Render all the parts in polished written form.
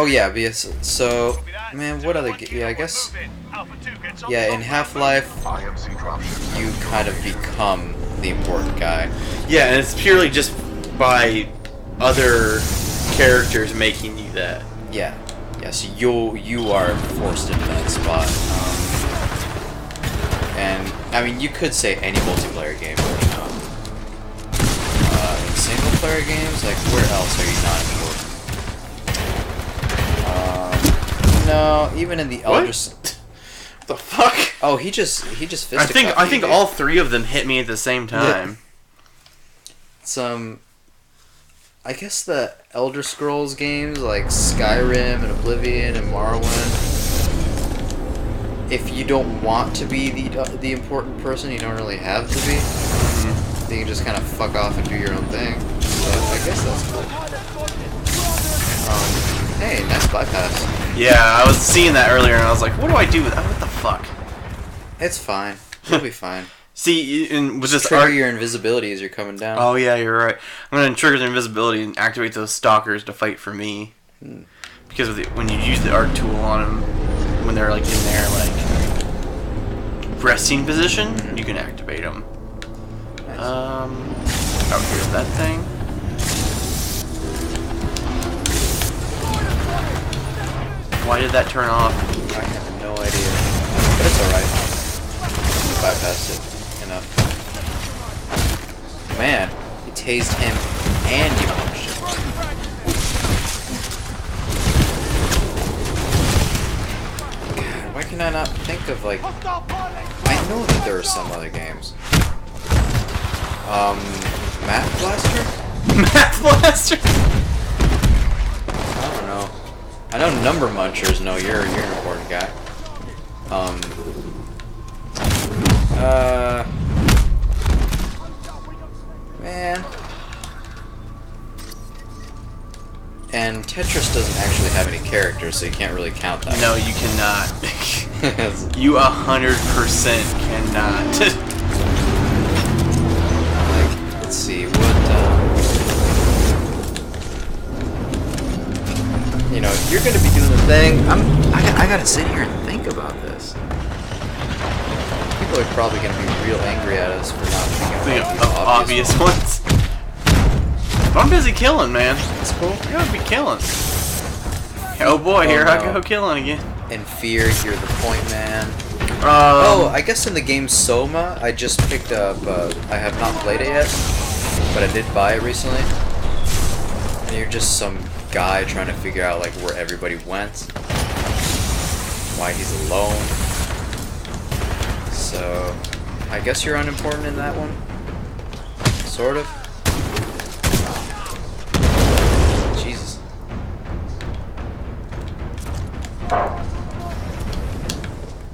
Oh yeah, because so man, what other? Yeah, I guess. Yeah, in Half-Life, you kind of become the important guy. Yeah, and it's purely just by other characters making you that. Yeah, yeah. So you are forced into that spot. And I mean, you could say any multiplayer game, but in single player games, like where else are you not important? No, even in the Elder. What the fuck? Oh, he just fisted. I think all three of them hit me at the same time. Yeah. I guess the Elder Scrolls games like Skyrim and Oblivion and Morrowind. If you don't want to be the important person, you don't really have to be. Then you can just kind of fuck off and do your own thing. So I guess that's cool. Hey, nice bypass. Yeah, I was seeing that earlier, and I was like, "What do I do with that? What the fuck?" It's fine. You'll be fine. See, and was just trigger your invisibility as you're coming down. Oh yeah, you're right. I'm gonna trigger the invisibility and activate those stalkers to fight for me. Because when you use the arc tool on them, when they're like in their like resting position, you can activate them. Nice. Oh, here's that thing. Why did that turn off? I have no idea. But it's alright. Bypassed it enough. Man, you tased him and you punched him. God, why can I not think of like... I know that there are some other games. Math Blaster? Math Blaster? I don't know. I know Number Munchers. No, you're an important guy. Man. And Tetris doesn't actually have any characters, so you can't really count that. No, you cannot. You 100% cannot. Like, let's see, what, you know, if you're gonna be doing the thing, I gotta sit here and think about this. People are probably gonna be real angry at us for not thinking about these obvious ones. But I'm busy killing, man. That's cool. I gotta be killing. Oh boy, here I go killing again. In Fear, you're the point man. Oh, I guess in the game Soma, I just picked up, I have not played it yet, but I did buy it recently. And you're just some guy trying to figure out like where everybody went, why he's alone. So I guess you're unimportant in that one, sort of. Jesus.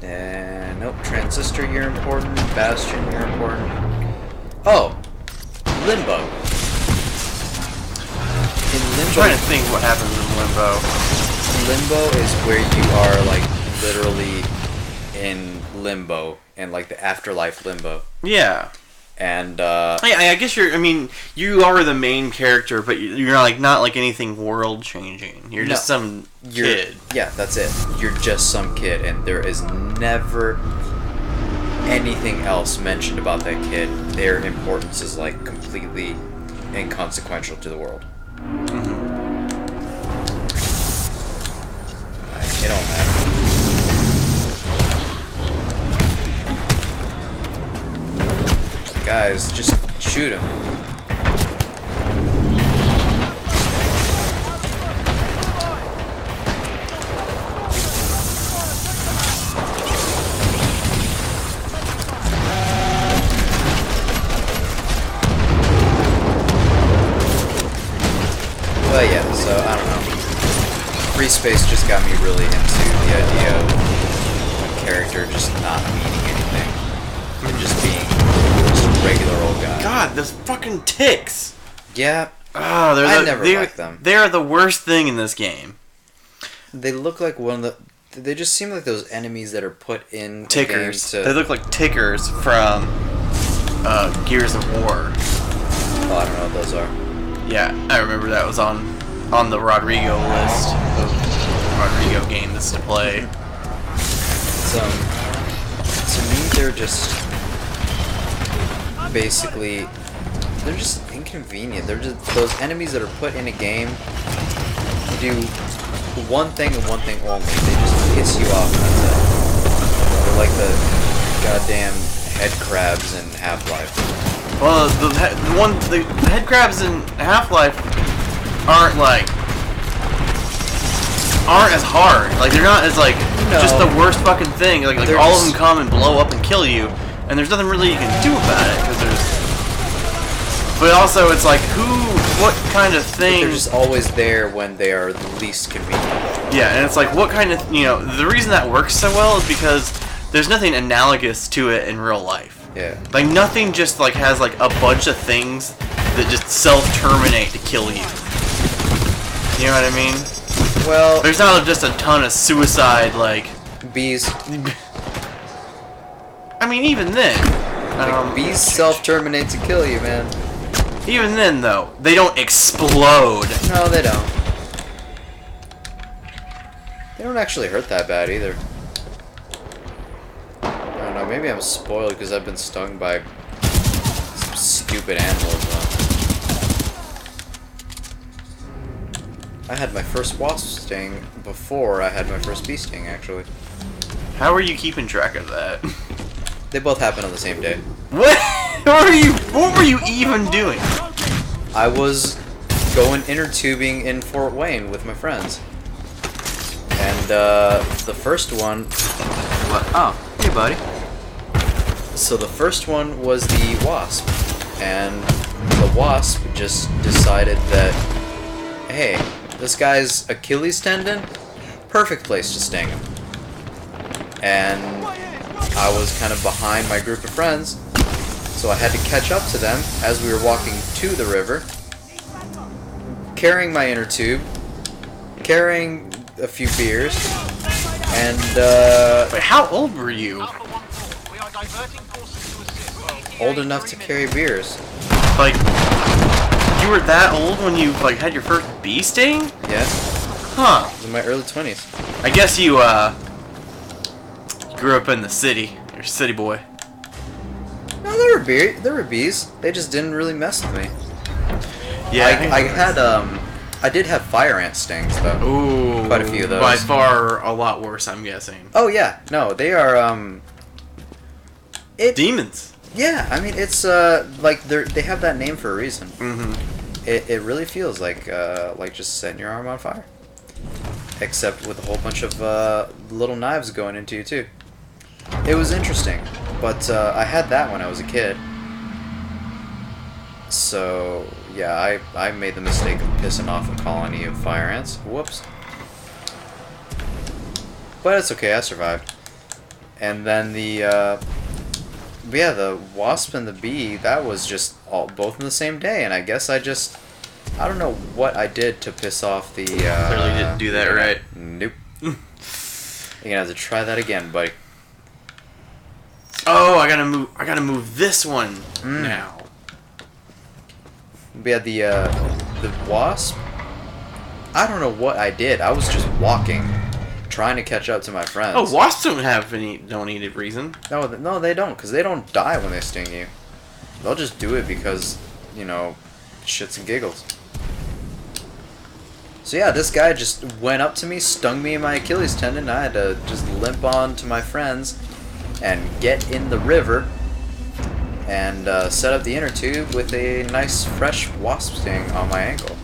And nope, Transistor, you're important. Bastion, you're important. Oh, Limbo. In Limbo, I'm trying to think what happens in Limbo. Limbo is where you are like literally in limbo, and like the afterlife limbo. Yeah. And I guess I mean, you are the main character, but you're not like anything world changing. You're just some kid. Yeah, that's it. You're just some kid, and there is never anything else mentioned about that kid. Their importance is like completely inconsequential to the world. It don't matter. Guys, just shoot him. But yeah, so I don't know. Free Space just got me really into the idea of a character just not meaning anything and just being just a regular old guy. God, those fucking ticks. Yeah. Oh, I never liked them. They are the worst thing in this game. They look like one of the. They just seem like those enemies that are put in tickers. They look like tickers from Gears of War. Oh, I don't know what those are. Yeah, I remember that was on the Rodrigo list of Rodrigo game this to play. So, to me, they're just basically, they're just inconvenient. They're just those enemies that are put in a game to do one thing and one thing only. They just piss you off, and that's it. They're like the goddamn head crabs in Half-Life. Well, the head crabs in Half-Life aren't as hard. Like, they're not as like just the worst fucking thing. Like all of them come and blow up and kill you, and there's nothing really you can do about it because there's. But also, it's like what kind of thing? They're just always there when they are the least convenient. Yeah, and it's like what kind of the reason that works so well is because there's nothing analogous to it in real life. Yeah. Like nothing just like has like a bunch of things that just self-terminate to kill you. You know what I mean? Well, there's not just a ton of suicide like bees. I mean, even then, bees self-terminate to kill you, man. Even then, though, they don't explode. No, they don't. They don't actually hurt that bad either. I don't know. Maybe I'm spoiled because I've been stung by some stupid animals. I had my first wasp sting before I had my first bee sting, actually. How are you keeping track of that? They both happened on the same day. What? What were you even doing? I was going inner tubing in Fort Wayne with my friends. And the first one... What? Oh, hey buddy. So the first one was the wasp. And the wasp just decided that, hey, this guy's Achilles tendon, perfect place to sting him. And I was kind of behind my group of friends, so I had to catch up to them as we were walking to the river, carrying my inner tube, carrying a few beers, and Wait, how old were you? old enough to carry beers. Like, you were that old when you like had your first bee sting? Yeah. Huh. I was in my early 20s. I guess you grew up in the city. You're a city boy. No, there were bees. They just didn't really mess with me. Yeah, I did have fire ant stings though. Ooh, quite a few of those. By far a lot worse, I'm guessing. Oh yeah, no, they are demons. Yeah, I mean it's like they have that name for a reason. Mm-hmm. It really feels like just setting your arm on fire, except with a whole bunch of little knives going into you too. It was interesting, but I had that when I was a kid. So yeah, I made the mistake of pissing off a colony of fire ants. Whoops. But it's okay, I survived. And then the wasp and the bee, that was just both in the same day, and I guess I don't know what I did to piss off the Clearly didn't do that right. Nope. You're gonna have to try that again, buddy. Oh, I gotta move this one now. We had the wasp. I don't know what I did. I was just walking, trying to catch up to my friends. Oh, wasps don't need a reason. No, they don't, because they don't die when they sting you. They'll just do it because, shits and giggles. So yeah, this guy just went up to me, stung me in my Achilles tendon. I had to just limp on to my friends and get in the river and set up the inner tube with a nice fresh wasp sting on my ankle.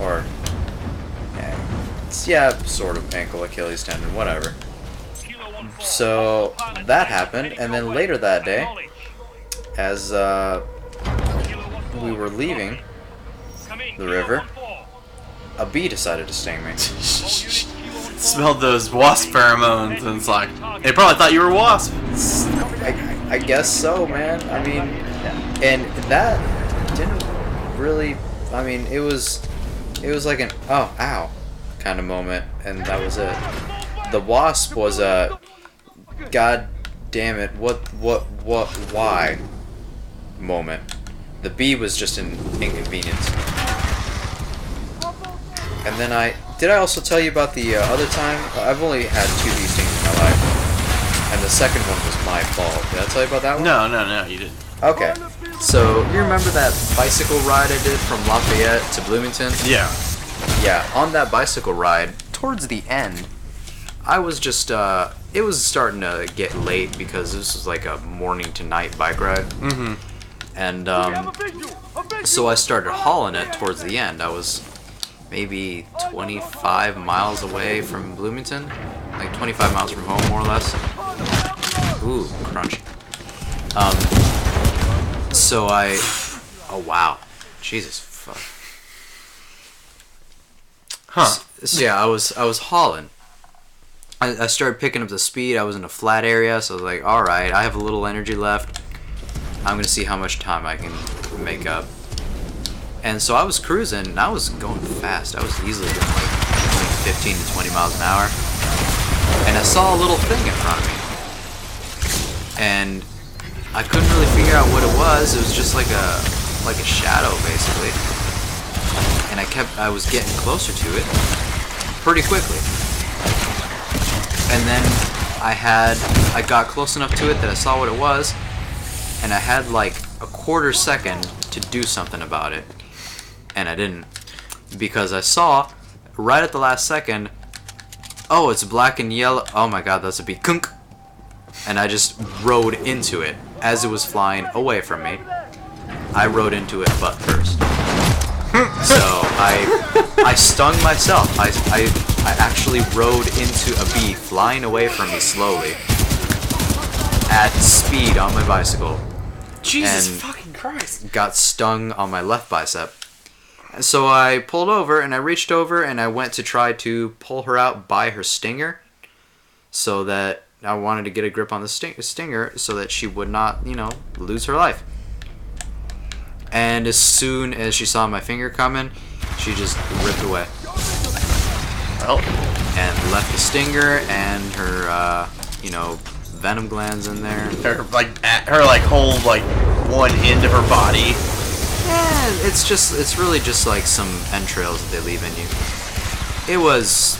Or, sort of ankle, Achilles tendon, whatever. So that happened, and then later that day, as we were leaving the river, a bee decided to sting me. Smelled those wasp pheromones, and it's like, they probably thought you were a wasp. I guess so, man. I mean, and that didn't really, it was like an, oh, ow, kind of moment, and that was it. The wasp was a, god damn it, why moment. The bee was just an inconvenience. And then did I also tell you about the other time? I've only had 2 bee stings in my life, and the second one was my fault. Did I tell you about that one? No, you didn't. Okay. So, you remember that bicycle ride I did from Lafayette to Bloomington? Yeah. Yeah, on that bicycle ride, towards the end, I was just, it was starting to get late because this was like a morning to night bike ride. Mm-hmm. And, so I started hauling it towards the end. I was maybe 25 miles away from Bloomington. Like 25 miles from home, more or less. Ooh, crunch. So oh wow. Jesus, fuck. Huh. So yeah, I was hauling. I started picking up the speed. I was in a flat area, so I was like, alright, I have a little energy left. I'm gonna see how much time I can make up. And so I was cruising, and I was going fast. I was easily doing like 15 to 20 miles an hour. And I saw a little thing in front of me. And I couldn't really figure out what it was. It was just like a shadow, basically. And I was getting closer to it pretty quickly. And then I got close enough to it that I saw what it was, and I had like a quarter second to do something about it. And I didn't, because I saw right at the last second, oh, it's black and yellow. Oh my god, that's a bee. Kunk. And I just rode into it as it was flying away from me. I rode into it butt first. So I stung myself. I actually rode into a bee flying away from me slowly at speed on my bicycle. Jesus and fucking Christ. Got stung on my left bicep. So I pulled over and I reached over and I went to try to pull her out by her stinger, so that I wanted to get a grip on the stinger so that she would not, lose her life. And as soon as she saw my finger coming, she just ripped away. Well. And left the stinger and her, venom glands in there. Her whole one end of her body. Yeah, it's really just like some entrails that they leave in you. It was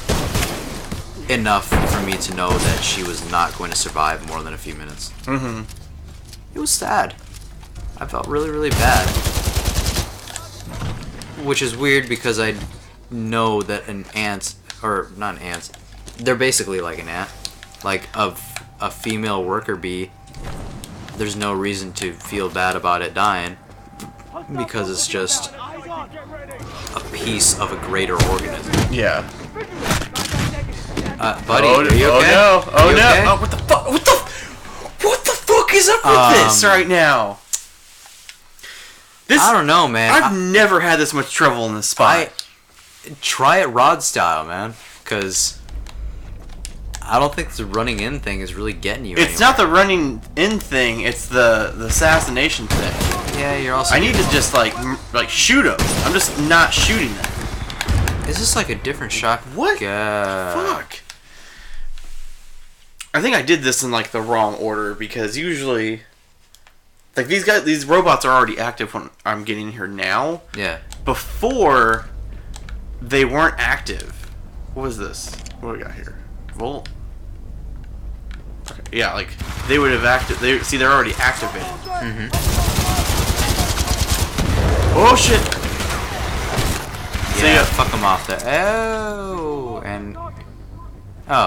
enough for me to know that she was not going to survive more than a few minutes. Mm-hmm. It was sad. I felt really, really bad. Which is weird because I know that not ants, they're basically like an ant. Like a female worker bee, there's no reason to feel bad about it dying, because it's just a piece of a greater organism. Yeah. Buddy, are you okay? Oh no! Okay? Oh, what the fuck? What the fuck is up with this right now? I don't know, man. I've never had this much trouble in this spot. Try it rod style, man, because I don't think the running in thing is really getting you. It's not the running in thing. It's the assassination thing. Yeah, you're also. I need to just like shoot them. I'm just not shooting them. Is this like a different shot? What? Fuck. I think I did this in like the wrong order, because usually, like these robots are already active when I'm getting here now. Yeah. Before, they weren't active. What was this? What do we got here? Volt. Okay. Yeah, like they would have active. They're already activated. Mm-hmm. Oh shit! Yeah, fuck them off there. Oh, and oh.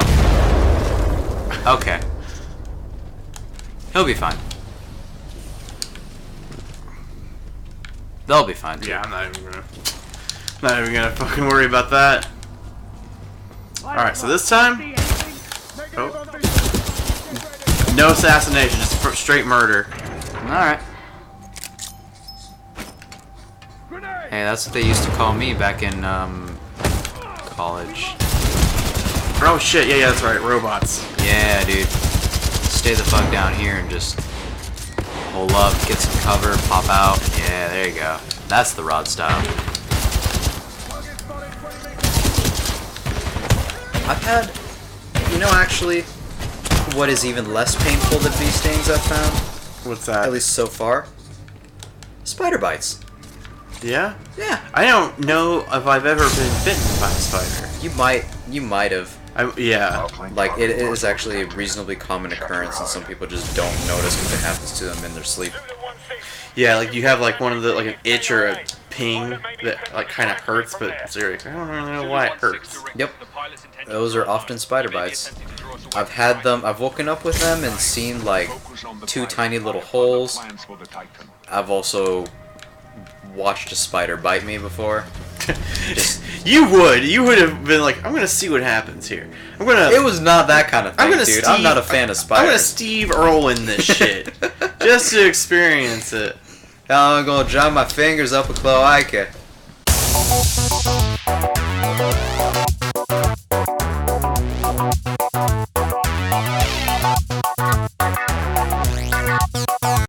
Okay. He'll be fine. They'll be fine too. Yeah, I'm not even gonna fucking worry about that. Alright, so this time, no assassination, just straight murder. Alright. Hey, that's what they used to call me back in college. Oh shit, yeah, that's right, robots. Yeah, dude. Stay the fuck down here and just hold up, get some cover, pop out. Yeah, there you go. That's the rod style. I've had, actually, what is even less painful than bee stings I've found, What's that? at least so far, spider bites. Yeah? Yeah. I don't know if I've ever been bitten by a spider. You might have. Yeah. Like, it is actually a reasonably common occurrence, and some people just don't notice because it happens to them in their sleep. Yeah, like you have like one of the like an itch or a ping that like kind of hurts, but it's like, I don't really know why it hurts. Yep. Those are often spider bites. I've had them. I've woken up with them and seen like 2 tiny little holes. I've also watched a spider bite me before. You would have been like, I'm gonna see what happens here. It was not that kind of thing, dude. I'm not a fan of spiders. I'm gonna Steve Earl in this shit just to experience it. I'm gonna drop my fingers up a cloaca.